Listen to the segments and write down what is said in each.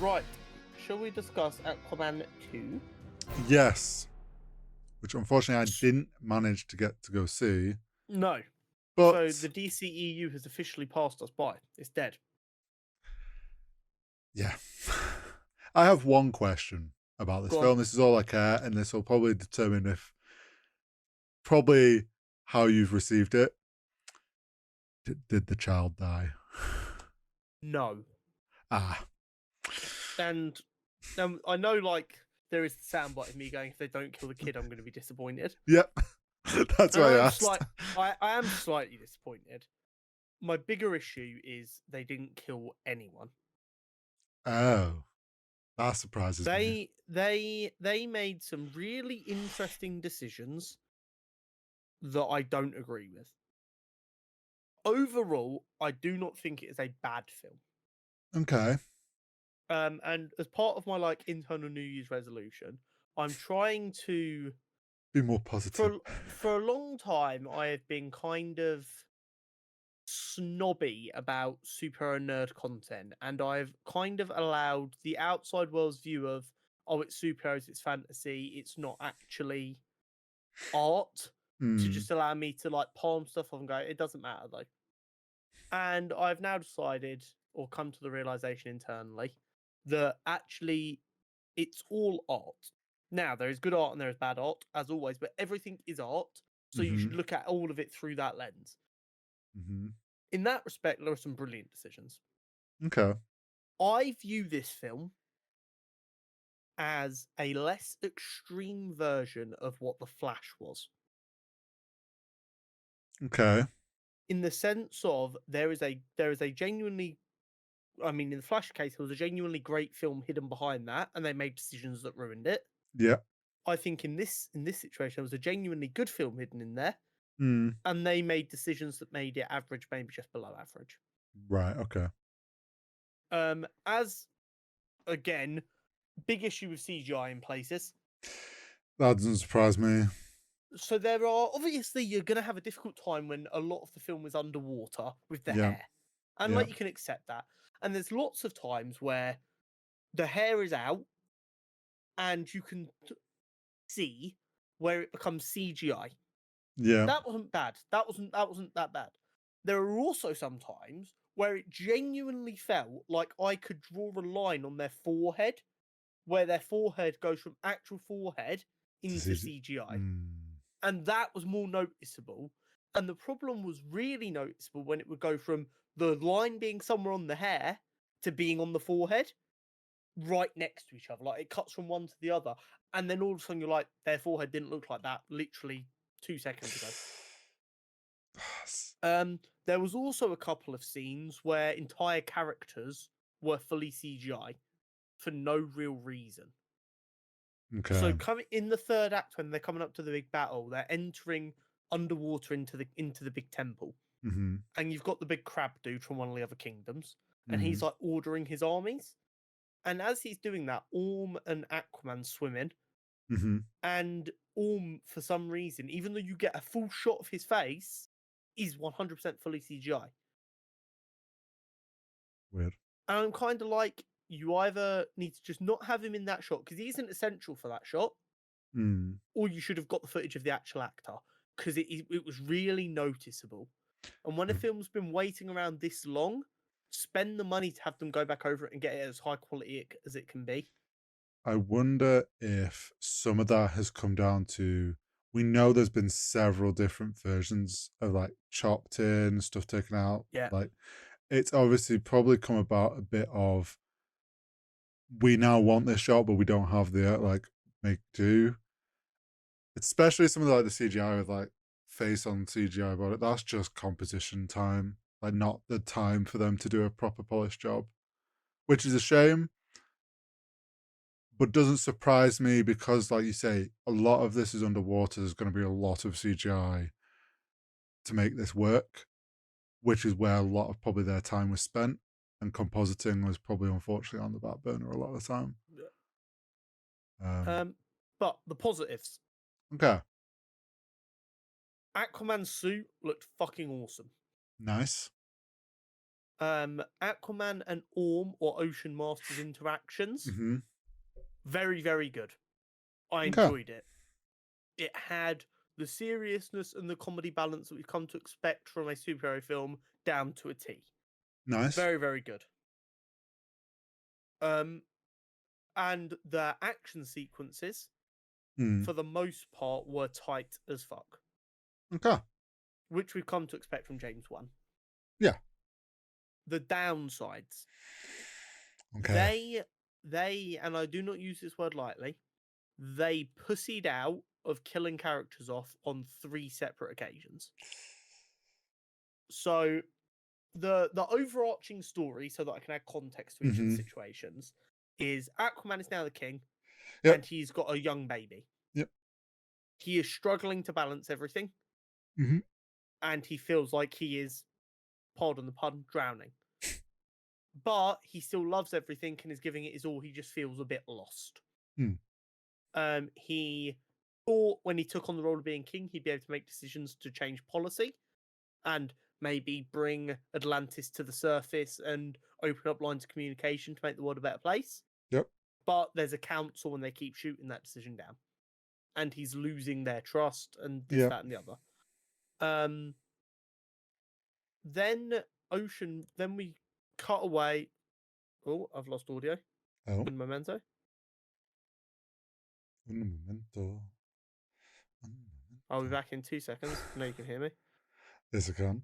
Right. Shall we discuss Aquaman 2? Yes, which unfortunately I didn't manage to get to go see. No. But So the DCEU has officially passed us by. It's dead. yeah, I have one question about this Go on. film. This is all I care, and this will probably determine probably how you've received it. Did the child die? No. Ah, And I know, like, there is the soundbite of me going, if they don't kill the kid, I'm going to be disappointed. yep. That's why I asked. I am slightly disappointed. My bigger issue is they didn't kill anyone. Oh, that surprises me. They made some really interesting decisions that I don't agree with. Overall, I do not think it is a bad film. Okay. And as part of my internal New Year's resolution, I'm trying to Be more positive. for a long time I have been kind of snobby about superhero nerd content, and I've kind of allowed the outside world's view of, oh, it's superheroes, it's fantasy, it's not actually art, to just allow me to palm stuff off and go, it doesn't matter though. And I've now decided, or come to the realization internally, that actually it's all art. Now, there is good art and there is bad art, as always, but everything is art. So you should look at all of it through that lens. In that respect, there are some brilliant decisions. Okay. I view this film as a less extreme version of what The Flash was. Okay. In the sense of there is a genuinely, I mean, in the Flash case, there was a genuinely great film hidden behind that, and they made decisions that ruined it. Yeah. I think in this situation, there was a genuinely good film hidden in there, Mm. and they made decisions that made it average, maybe just below average. Right. Okay. As again, big issue with CGI in places. That doesn't surprise me. So there are, obviously, you're going to have a difficult time when a lot of the film is underwater with the Yeah. hair, and Yeah. you can accept that. And there's lots of times where the hair is out, and you can see where it becomes CGI. Yeah. That wasn't bad. That wasn't that bad. There are also some times where it genuinely felt like I could draw a line on their forehead, where their forehead goes from actual forehead into CGI. And that was more noticeable. And the problem was really noticeable when it would go from the line being somewhere on the hair to being on the forehead, right next to each other. Like, it cuts from one to the other. And then all of a sudden you're like, their forehead didn't look like that literally 2 seconds ago. There was also a couple of scenes where entire characters were fully CGI for no real reason. Okay. So coming in the third act, when they're coming up to the big battle, they're entering underwater into the big temple, and you've got the big crab dude from one of the other kingdoms, and he's like ordering his armies. And as he's doing that, Orm and Aquaman swim in, and Orm, for some reason, even though you get a full shot of his face, is 100% fully CGI. Weird. And I'm kind of like, you either need to just not have him in that shot because he isn't essential for that shot, or you should have got the footage of the actual actor because it was really noticeable. And when a film's been waiting around this long, spend the money to have them go back over it and get it as high quality as it can be. I wonder if some of that has come down to, we know there's been several different versions of like chopped in, stuff taken out. Yeah. Like, it's obviously probably come about a bit of, we now want this shot, but we don't have the make do. Especially some of the CGI with face on CGI about it. That's just composition time. Like, not the time for them to do a proper polished job. Which is a shame. But doesn't surprise me because, like you say, a lot of this is underwater. There's going to be a lot of CGI to make this work, which is where a lot of probably their time was spent. And compositing was probably, unfortunately, on the back burner a lot of the time. But the positives. Okay. Aquaman's suit looked fucking awesome. Nice. Aquaman and Orm or Ocean Masters interactions, Mm-hmm. very, very good. I Okay. enjoyed it. It had the seriousness and the comedy balance that we've come to expect from a superhero film down to a T. Nice. Very, very good. And the action sequences, Mm. for the most part, were tight as fuck, Okay. which we've come to expect from James Wan. Yeah. The downsides, Okay. they, and I do not use this word lightly, they pussied out of killing characters off on 3 separate occasions. So the overarching story, so that I can add context to each of the Mm-hmm. situations, is Aquaman is now the king, Yep. and he's got a young baby. Yep. He is struggling to balance everything, Mm-hmm. and he feels like he is, pardon the pun, drowning. But he still loves everything and is giving it his all. He just feels a bit lost. Mm. He thought when he took on the role of being king, he'd be able to make decisions to change policy and maybe bring Atlantis to the surface and open up lines of communication to make the world a better place. Yep. But there's a council and they keep shooting that decision down. And he's losing their trust and this, Yep. that, and the other. Then we cut away. Oh, I've lost audio. Oh. Un momento. Un momento. I'll be back in 2 seconds. No, you can hear me. Yes, I can.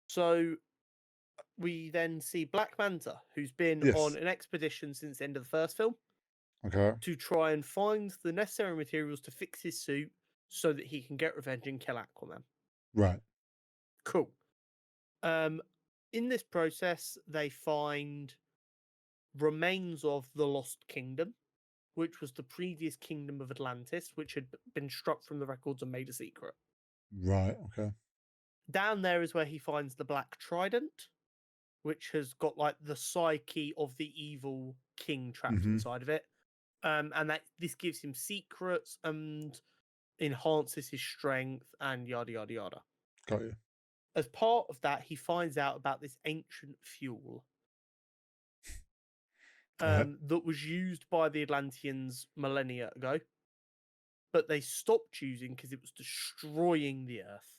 So we then see Black Manta, who's been Yes. on an expedition since the end of the first film Okay. to try and find the necessary materials to fix his suit so that he can get revenge and kill Aquaman. Right. Cool. In this process, they find remains of the Lost Kingdom, which was the previous kingdom of Atlantis, which had been struck from the records and made a secret. Right. Okay. Down there is where he finds the Black Trident, which has got like the psyche of the evil king trapped inside of it. And that this gives him secrets and enhances his strength and yada yada yada. Got you. As part of that, he finds out about this ancient fuel that was used by the Atlanteans millennia ago, but they stopped using because it was destroying the Earth.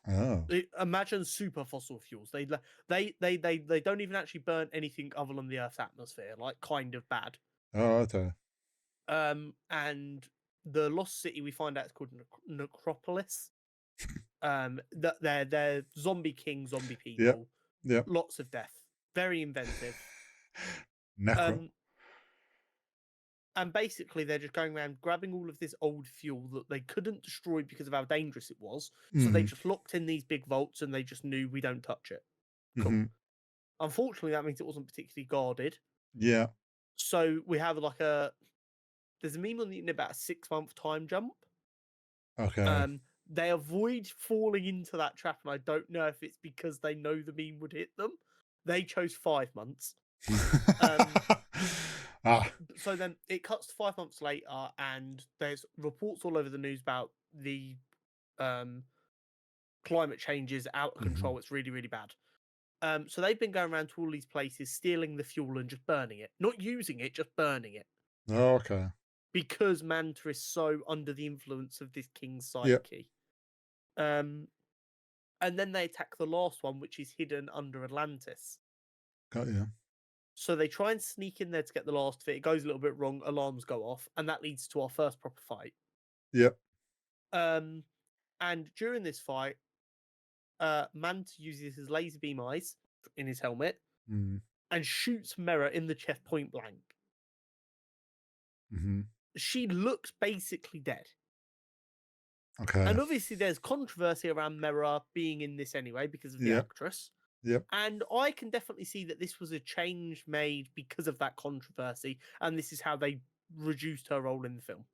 Oh. Imagine super fossil fuels. They don't even actually burn anything other than the Earth's atmosphere, like kind of bad. Oh, okay. And the lost city we find out is called Necropolis. They're zombie king, zombie people. Yep. Lots of death. Very inventive. Necro. And basically, they're just going around grabbing all of this old fuel that they couldn't destroy because of how dangerous it was. So they just locked in these big vaults and they just knew we don't touch it. Cool. Unfortunately, that means it wasn't particularly guarded. Yeah. So we have like there's a meme on the internet about a 6-month time jump. Okay. They avoid falling into that trap, and I don't know if it's because they know the meme would hit them. They chose 5 months. So then it cuts to 5 months later, and there's reports all over the news about the climate change is out of control. It's really, really bad. So they've been going around to all these places, stealing the fuel and just burning it. Not using it, just burning it. Oh, okay. Because Manta is so under the influence of this king's psyche. And then they attack the last one, which is hidden under Atlantis. Got you. So they try and sneak in there to get the last of it. It goes a little bit wrong. Alarms go off, and that leads to our first proper fight. Yep. And during this fight, Manta uses his laser beam eyes in his helmet and shoots Mera in the chest point blank. She looks basically dead. Okay. And obviously there's controversy around Mera being in this anyway because of the actress. Yep. And I can definitely see that this was a change made because of that controversy, and this is how they reduced her role in the film.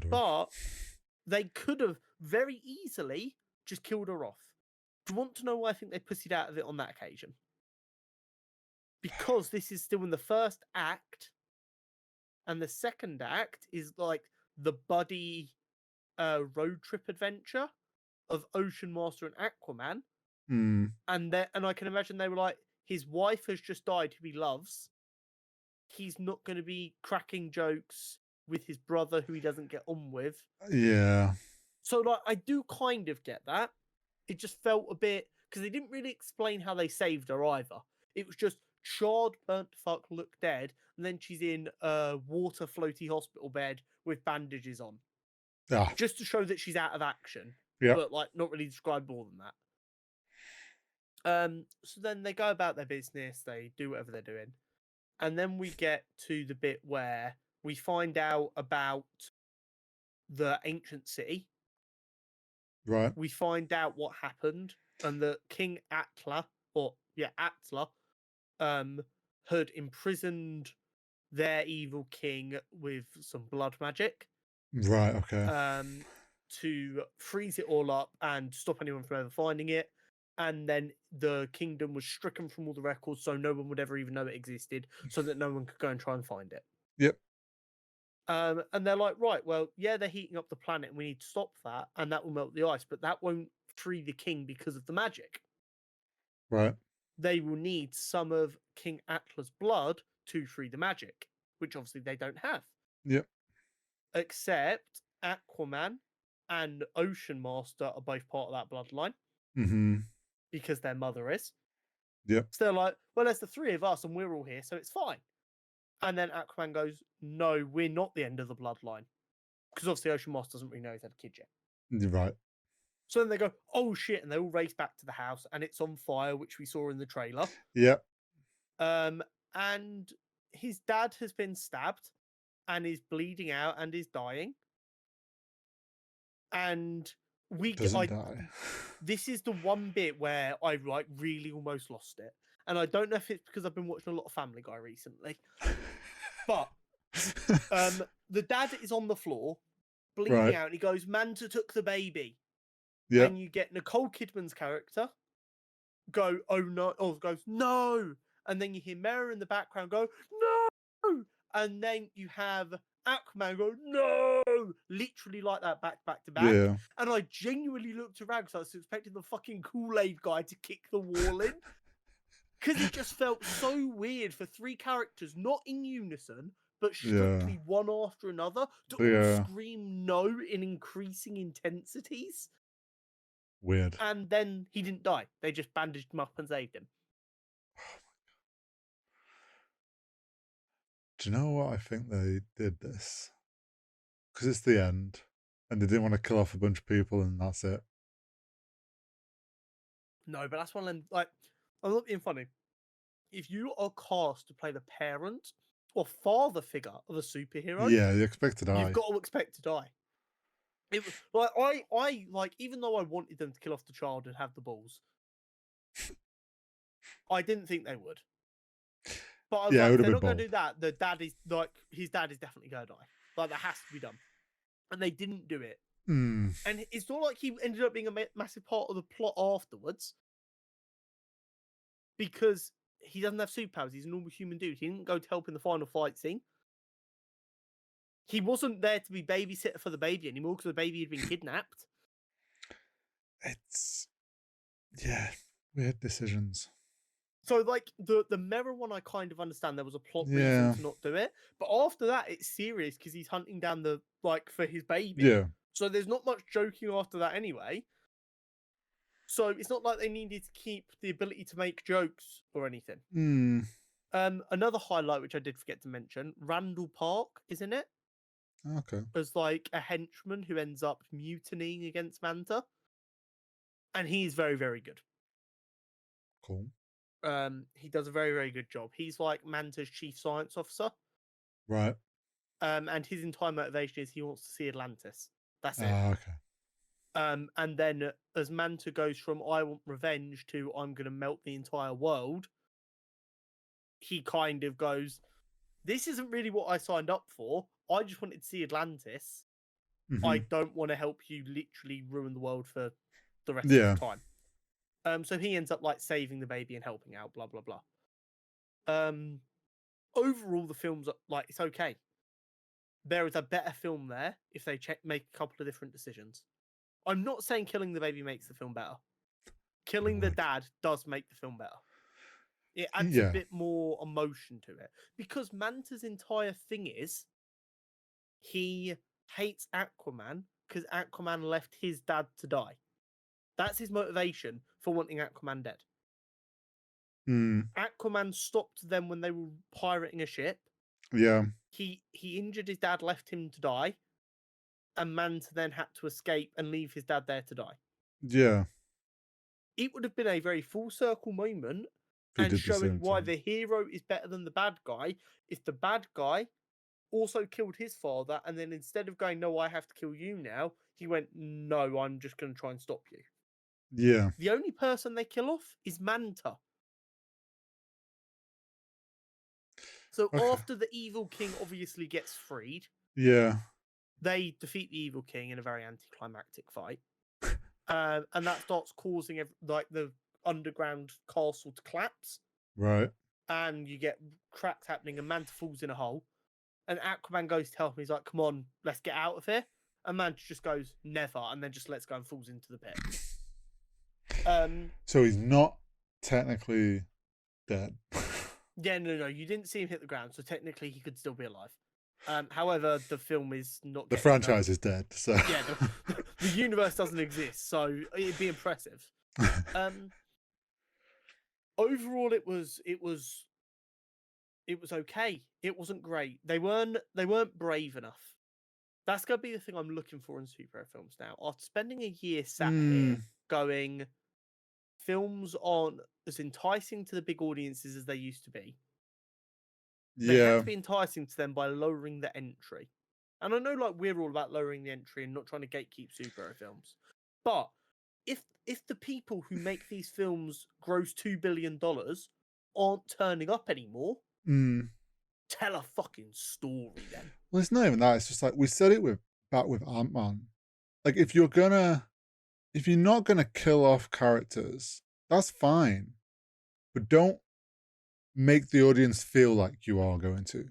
But they could have very easily just killed her off. Do you want to know why I think they pussied out of it on that occasion? Because this is still in the first act, and the second act is like the buddy road trip adventure of Ocean Master and Aquaman, Mm. and I can imagine they were like, his wife has just died, who he loves. He's not going to be cracking jokes with his brother, who he doesn't get on with. Yeah. So, like, I do kind of get that. It just felt a bit, because they didn't really explain how they saved her either. It was just charred, burnt fuck, look dead, and then she's in a water floaty hospital bed with bandages on, Ah. just to show that she's out of action. Yeah. But like, not really describe more than that. So then they go about their business, they do whatever they're doing, and then we get to the bit where we find out about the ancient city. Right. We find out what happened, and that King Attla, had imprisoned their evil king with some blood magic. Right. Okay. To freeze it all up and stop anyone from ever finding it. And then the kingdom was stricken from all the records, so no one would ever even know it existed, so that no one could go and try and find it. Yep. And they're like, right, well, yeah, they're heating up the planet, and we need to stop that, and that will melt the ice, but that won't free the king because of the magic. Right. They will need some of King Atla's blood to free the magic, which obviously they don't have. Yep. Except Aquaman and Ocean Master are both part of that bloodline. Mm-hmm. Because their mother is. Yep. So they're like, well, there's the three of us and we're all here, so it's fine. And then Aquaman goes, no, we're not the end of the bloodline. Because obviously Ocean Master doesn't really know he's had a kid yet. Right. So then they go, oh shit, and they all race back to the house and it's on fire, which we saw in the trailer. Yep. And his dad has been stabbed and is bleeding out and is dying. And Doesn't die. This is the one bit where I like really almost lost it. And I don't know if it's because I've been watching a lot of Family Guy recently. But the dad is on the floor, bleeding out, and he goes, Manta took the baby. Yeah. And you get Nicole Kidman's character go, oh no, or goes, no. And then you hear Mera in the background go, no. And then you have Aquaman go, no, literally like that, back to back. Yeah. And I genuinely looked around because I was expecting the fucking Kool-Aid guy to kick the wall in. Because it just felt so weird for three characters, not in unison, but strictly one after another, to all scream no in increasing intensities. Weird. And then he didn't die. They just bandaged him up and saved him. Do you know what I think they did this? Because it's the end, and they didn't want to kill off a bunch of people, and that's it. No, but that's one of them, like, I'm not being funny. If you are cast to play the parent or father figure of a superhero, yeah, you expect to die. You've got to expect to die. It was like I like, even though I wanted them to kill off the child and have the balls, I didn't think they would. But I was like, if they're not going to do that, the dad is like, his dad is definitely going to die. Like, that has to be done. And they didn't do it. Mm. And it's not like he ended up being a massive part of the plot afterwards, because he doesn't have superpowers. He's a normal human dude. He didn't go to help in the final fight scene. He wasn't there to be babysitter for the baby anymore because the baby had been kidnapped. It's, yeah, weird decisions. So, like, the Mera one, I kind of understand there was a plot reason to not do it. But after that, it's serious because he's hunting down for his baby. Yeah. So there's not much joking after that anyway. So it's not like they needed to keep the ability to make jokes or anything. Mm. Another highlight, which I did forget to mention, Randall Park is in it. Okay. As like a henchman who ends up mutinying against Manta. And he's very, very good. Cool. He does a very, very good job. He's like Manta's chief science officer. Right. And his entire motivation is he wants to see Atlantis. That's it. Okay. And then as Manta goes from I want revenge to I'm going to melt the entire world, he kind of goes, this isn't really what I signed up for. I just wanted to see Atlantis. Mm-hmm. I don't want to help you literally ruin the world for the rest of the time. So he ends up like saving the baby and helping out, blah, blah, blah. Overall, the film's like, it's okay. There is a better film there if they make a couple of different decisions. I'm not saying killing the baby makes the film better. Killing the Would. dad does make the film better. It adds a Yeah. bit more emotion to it. Because Manta's entire thing is he hates Aquaman because Aquaman left his dad to die. That's his motivation for wanting Aquaman dead. Mm. Aquaman stopped them when they were pirating a ship. Yeah. He injured his dad, left him to die, and Manta then had to escape and leave his dad there to die. Yeah. It would have been a very full circle moment He and did the showing same why thing. the hero is better than the bad guy if the bad guy also killed his father, and then instead of going, no, I have to kill you now, he went, no, I'm just going to try and stop you. Yeah. The only person they kill off is Manta. So Okay. after the evil king obviously gets freed, Yeah. they defeat the evil king in a very anticlimactic fight. And that starts causing the underground castle to collapse. Right. And you get cracks happening, and Manta falls in a hole. And Aquaman goes to help him. He's like, come on, let's get out of here. And Manta just goes, never, and then just lets go and falls into the pit. So he's not technically dead. Yeah, no, you didn't see him hit the ground, so technically he could still be alive. However, the film is not. The franchise is dead. So yeah, the universe doesn't exist, so it'd be impressive. Overall, it was okay. It wasn't great. They weren't brave enough. That's gonna be the thing I'm looking for in superhero films now. After spending a year sat here going, films aren't as enticing to the big audiences as they used to be. They had to be enticing to them by lowering the entry. And I know, like, we're all about lowering the entry and not trying to gatekeep superhero films. But if the people who make these films gross $2 billion aren't turning up anymore, tell a fucking story then. Well, it's not even that. It's just like we said it back with Ant-Man. Like if you're not gonna kill off characters, that's fine. But don't make the audience feel like you are going to.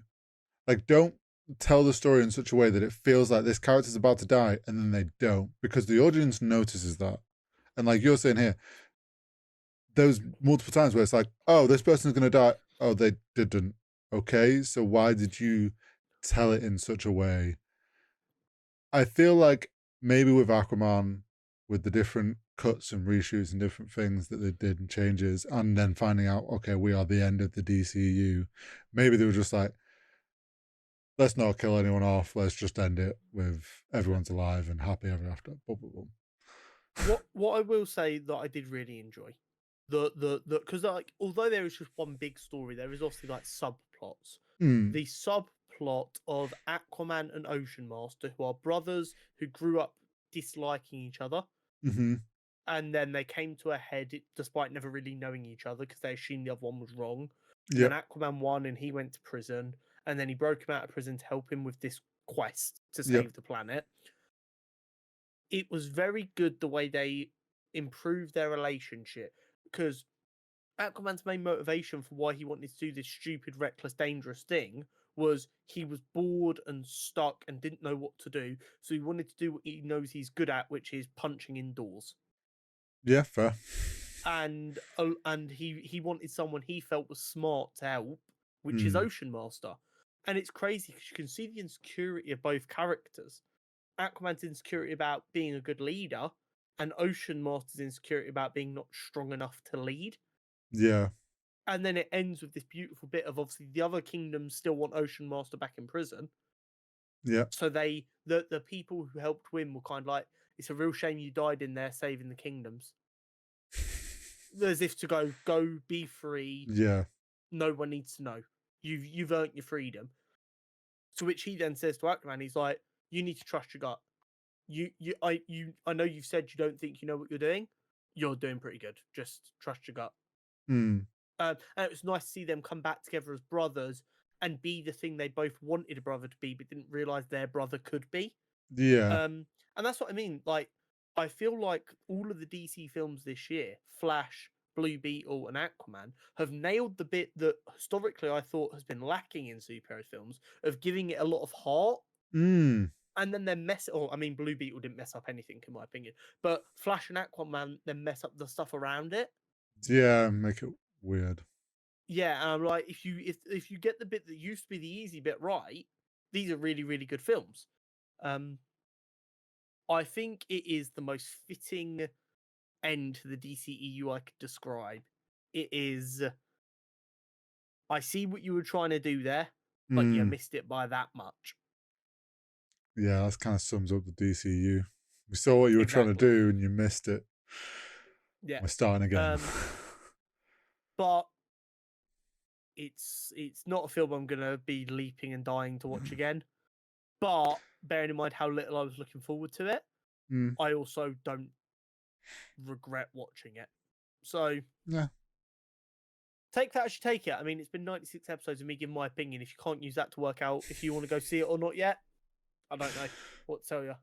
Like don't tell the story in such a way that it feels like this character's about to die and then they don't, because the audience notices that. And like you're saying here, those multiple times where it's like, oh, this person's gonna die. Oh, they didn't. Okay, so why did you tell it in such a way? I feel like maybe with Aquaman, with the different cuts and reshoots and different things that they did and changes, and then finding out, okay, we are the end of the DCEU, maybe they were just like, let's not kill anyone off, let's just end it with everyone's alive and happy ever after. Boom, boom, boom. What I will say that I did really enjoy, because like although there is just one big story, there is obviously like subplots. The subplot of Aquaman and Ocean Master, who are brothers who grew up disliking each other, and then they came to a head despite never really knowing each other because they assumed the other one was wrong. And then Aquaman won, and he went to prison, and then he broke him out of prison to help him with this quest to save the planet. It was very good the way they improved their relationship, because Aquaman's main motivation for why he wanted to do this stupid, reckless, dangerous thing was he was bored and stuck and didn't know what to do. So he wanted to do what he knows he's good at, which is punching indoors. Yeah, fair. And he wanted someone he felt was smart to help, which is Ocean Master. And it's crazy because you can see the insecurity of both characters. Aquaman's insecurity about being a good leader, and Ocean Master's insecurity about being not strong enough to lead. Yeah. And then it ends with this beautiful bit of obviously the other kingdoms still want Ocean Master back in prison. Yeah. So the people who helped win were kind of like, it's a real shame you died in there saving the kingdoms. As if to go be free. Yeah. No one needs to know. You've earned your freedom. To which he then says to Aquaman, he's like, you need to trust your gut. I know you've said you don't think you know what you're doing. You're doing pretty good. Just trust your gut. And it was nice to see them come back together as brothers and be the thing they both wanted a brother to be, but didn't realize their brother could be. Yeah. And that's what I mean. Like, I feel like all of the DC films this year, Flash, Blue Beetle, and Aquaman, have nailed the bit that historically I thought has been lacking in superhero films of giving it a lot of heart. and then they mess. Or I mean, Blue Beetle didn't mess up anything, in my opinion. But Flash and Aquaman then mess up the stuff around it. Yeah, make it weird. Yeah, and I'm like, if you get the bit that used to be the easy bit right, these are really really good films. I think it is the most fitting end to the DCEU I could describe. It is. I see what you were trying to do there, but you Mm, missed it by that much. yeah, that kind of sums up the DCU. We saw what you were trying to Exactly. do and you missed it. Yeah. We're starting again. But it's not a film I'm gonna be leaping and dying to watch again. But bearing in mind how little I was looking forward to it, Mm, I also don't regret watching it. So yeah. take that as you take it. I mean, it's been 96 episodes of me giving my opinion. If you can't use that to work out if you want to go see it or not yet, I don't know what to tell you.